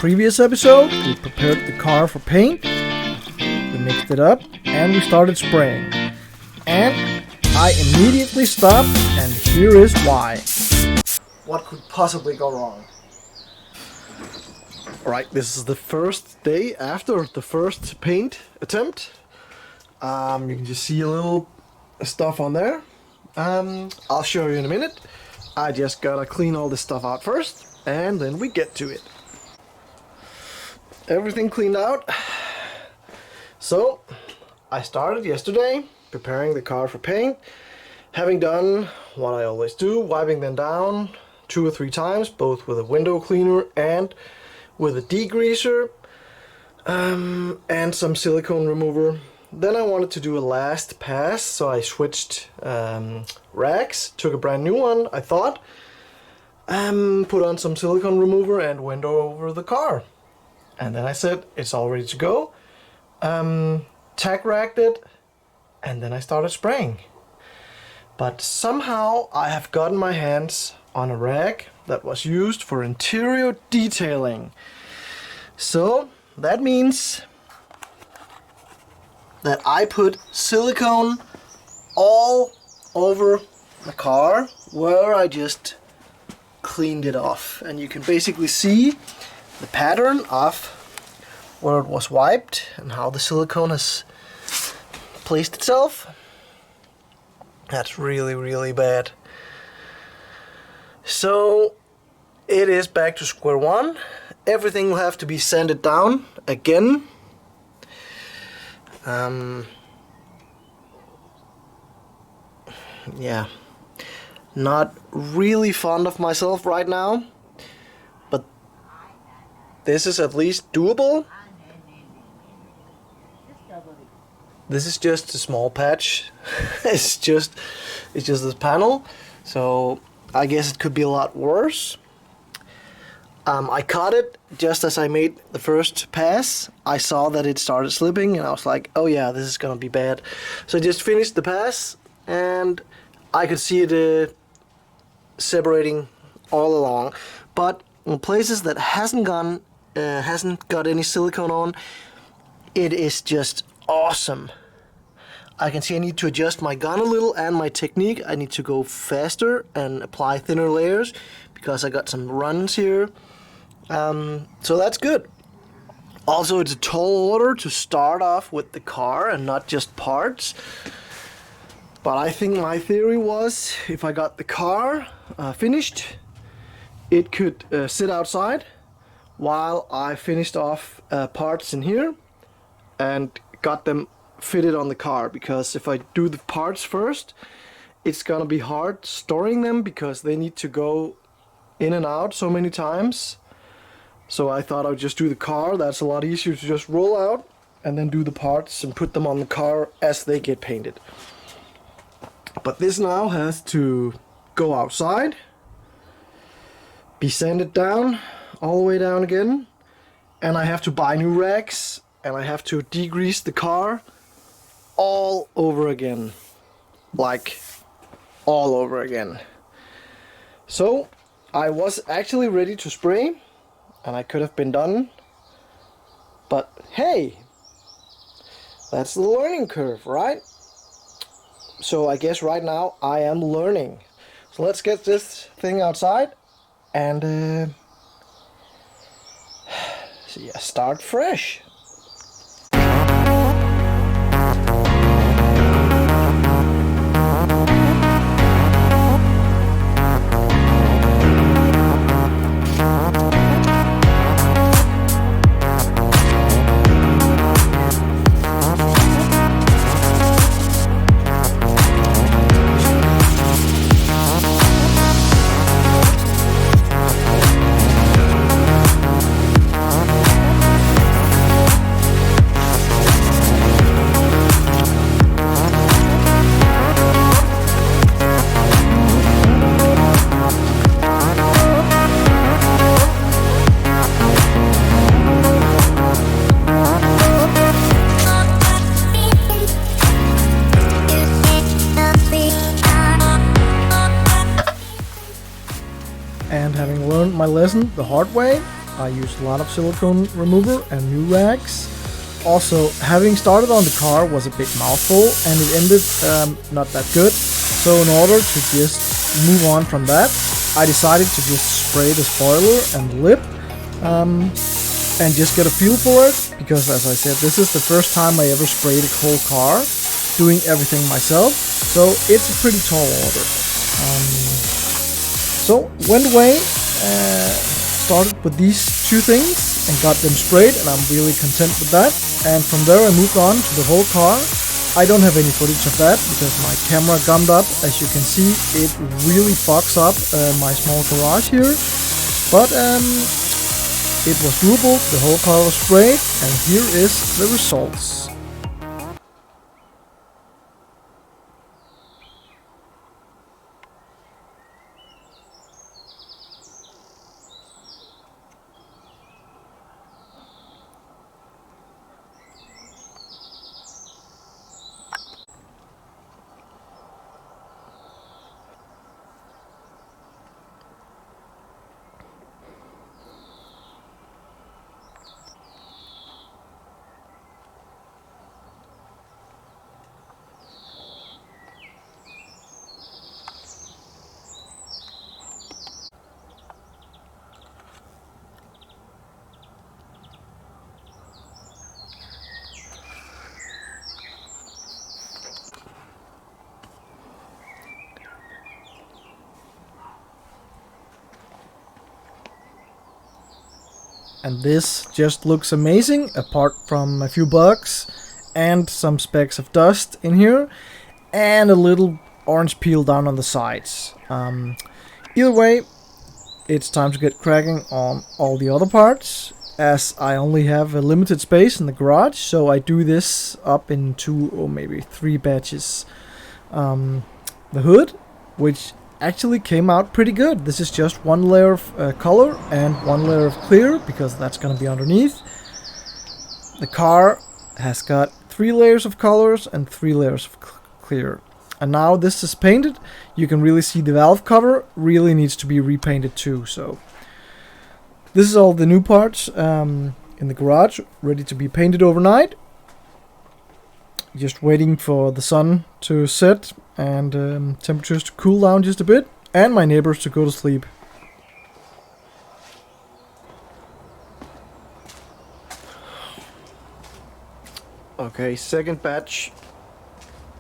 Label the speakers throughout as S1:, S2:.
S1: previous episode, we prepared the car for paint, we mixed it up, and we started spraying. And I immediately stopped, and here is why. What could possibly go wrong? Alright, this is the first day after the first paint attempt. You can just see a little stuff on there. I'll show you in a minute. I just gotta clean all this stuff out first, and then we get to it. Everything cleaned out. So, I started yesterday preparing the car for paint, having done what I always do, wiping them down 2 or 3 times, both with a window cleaner and with a degreaser, and some silicone remover. Then I wanted to do a last pass, so I switched racks, took a brand new one, I thought, put on some silicone remover and went over the car. And then I said, it's all ready to go. Tack racked it, and then I started spraying. But somehow I have gotten my hands on a rag that was used for interior detailing. So that means that I put silicone all over the car where I just cleaned it off. And you can basically see the pattern of where it was wiped and how the silicone has placed itself. That's really, really bad. So it is back to square one. Everything will have to be sanded down again. Yeah, not really fond of myself right now, but this is at least doable. This is just a small patch. it's just this panel, so I guess it could be a lot worse. I caught it just as I made the first pass. I saw that it started slipping, and I was like, oh yeah, this is gonna be bad. So I just finished the pass, and I could see it separating all along. But in places that hasn't got any silicone on, it is just awesome. I can see I need to adjust my gun a little and my technique. I need to go faster and apply thinner layers because I got some runs here. So that's good. Also, it's a tall order to start off with the car and not just parts. But I think my theory was if I got the car finished, it could sit outside while I finished off parts in here and got them fitted on the car. Because if I do the parts first, it's gonna be hard storing them because they need to go in and out so many times. So I thought I would just do the car. That's a lot easier to just roll out and then do the parts and put them on the car as they get painted. But this now has to go outside, be sanded down, all the way down again, and I have to buy new racks, and I have to degrease the car all over again. Like, all over again. So, I was actually ready to spray, and I could have been done, but hey, that's the learning curve, right? So I guess right now I am learning. So let's get this thing outside and start fresh. And having learned my lesson the hard way,
S2: I use a lot of silicone remover and new rags. Also, having started on the car was a big mouthful and it ended not that good. So in order to just move on from that, I decided to just spray the spoiler and the lip and just get a feel for it. Because as I said, this is the first time I ever sprayed a whole car, doing everything myself. So it's a pretty tall order. So went away, started with these two things and got them sprayed, and I'm really content with that. And from there I moved on to the whole car. I don't have any footage of that because my camera gummed up. As you can see, it really fucks up my small garage here. But it was doable, the whole car was sprayed, and here is the results. And this just looks amazing, apart from a few bugs and some specks of dust in here and a little orange peel down on the sides. Either way, it's time to get cracking on all the other parts, as I only have a limited space in the garage, so I do this up in 2 or maybe 3 batches. The hood, which actually came out pretty good. This is just one layer of color and one layer of clear, because that's going to be underneath. The car has got 3 layers of colors and 3 layers of clear. And now this is painted. You can really see the valve cover really needs to be repainted too. So this is all the new parts in the garage, ready to be painted overnight. Just waiting for the sun to set and temperatures to cool down just a bit, and my neighbors to go to sleep.
S1: Okay, second batch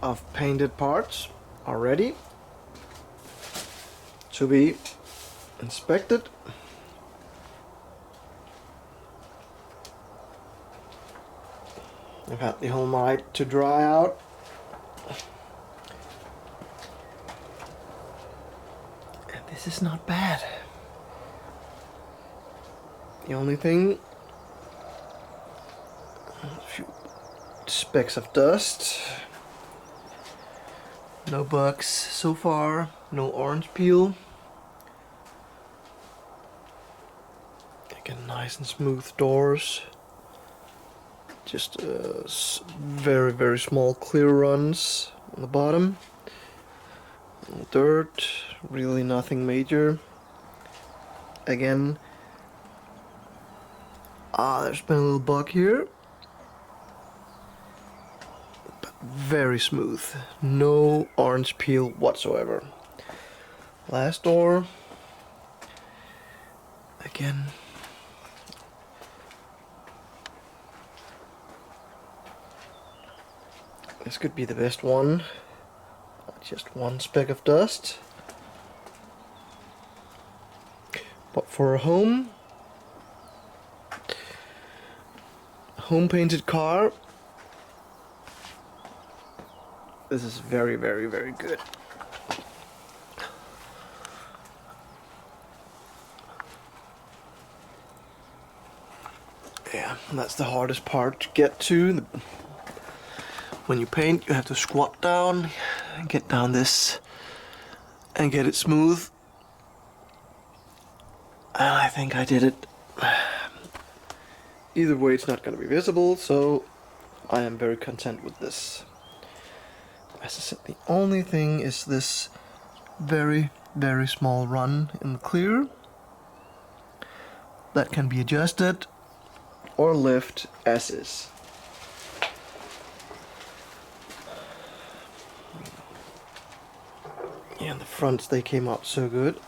S1: of painted parts are ready to be inspected. I've had the whole night to dry out. And this is not bad. The only thing, a few specks of dust. No bugs so far, no orange peel. Again, nice and smooth doors. Just very, very small clear runs on the bottom. No dirt, really nothing major. Again, there's been a little bug here. But very smooth, no orange peel whatsoever. Last door. Again. This could be the best one. Just one speck of dust. But for a home painted car, this is very, very, very good. Yeah, that's the hardest part to get to. When you paint, you have to squat down and get down this and get it smooth. And I think I did it. Either way, it's not going to be visible, so I am very content with this. As I said, the only thing is this very, very small run in the clear. that can be adjusted or left as is. Yeah, the fronts, they came out so good.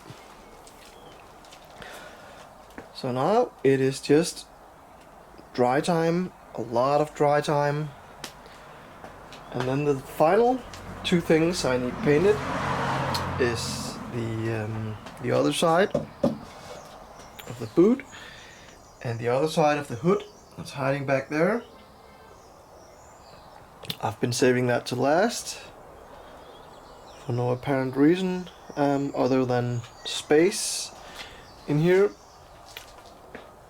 S1: So now it is just dry time, a lot of dry time. And then the final two things I need painted is the other side of the boot and the other side of the hood that's hiding back there. I've been saving that to last for no apparent reason other than space in here.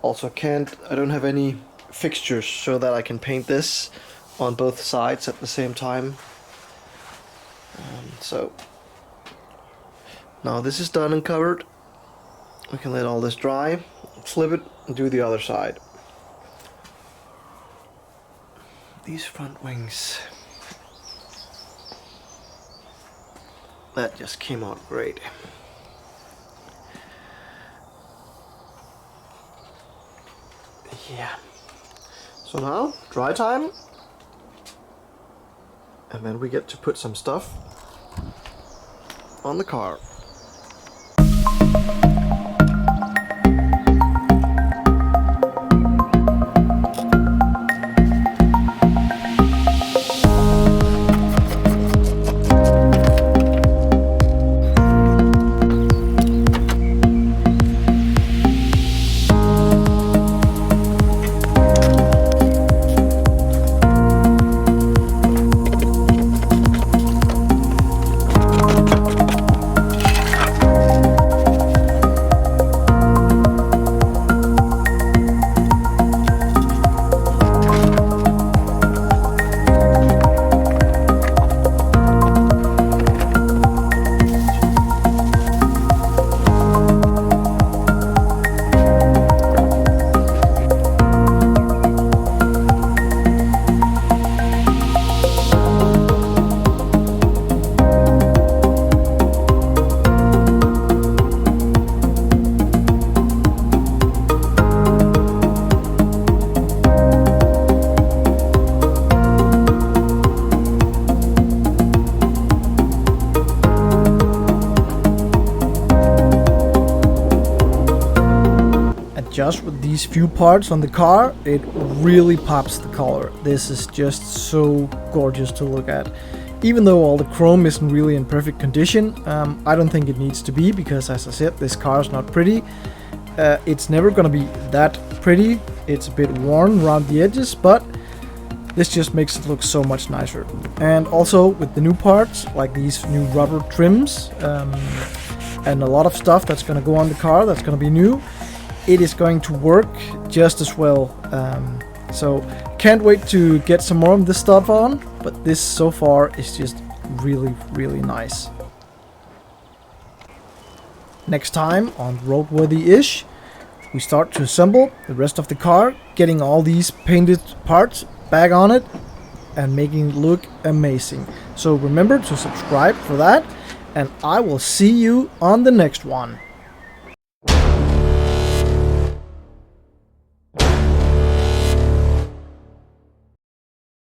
S1: Also I don't have any fixtures so that I can paint this on both sides at the same time. So now this is done and covered. We can let all this dry, flip it, and do the other side. These front wings, that just came out great. Yeah. So now, dry time. And then we get to put some stuff on the car. Just with these few parts on the car, it really pops the color. This is just so gorgeous to look at. Even though all the chrome isn't really in perfect condition, I don't think it needs to be, because as I said, this car is not pretty. It's never gonna be that pretty. It's a bit worn around the edges, but this just makes it look so much nicer. And also with the new parts, like these new rubber trims, and a lot of stuff that's gonna go on the car that's gonna be new, it is going to work just as well. So can't wait to get some more of this stuff on, but this so far is just really nice. Next time on Roadworthy-ish, we start to assemble the rest of the car, getting all these painted parts back on it and making it look amazing. So remember to subscribe for that, and I will see you on the next one.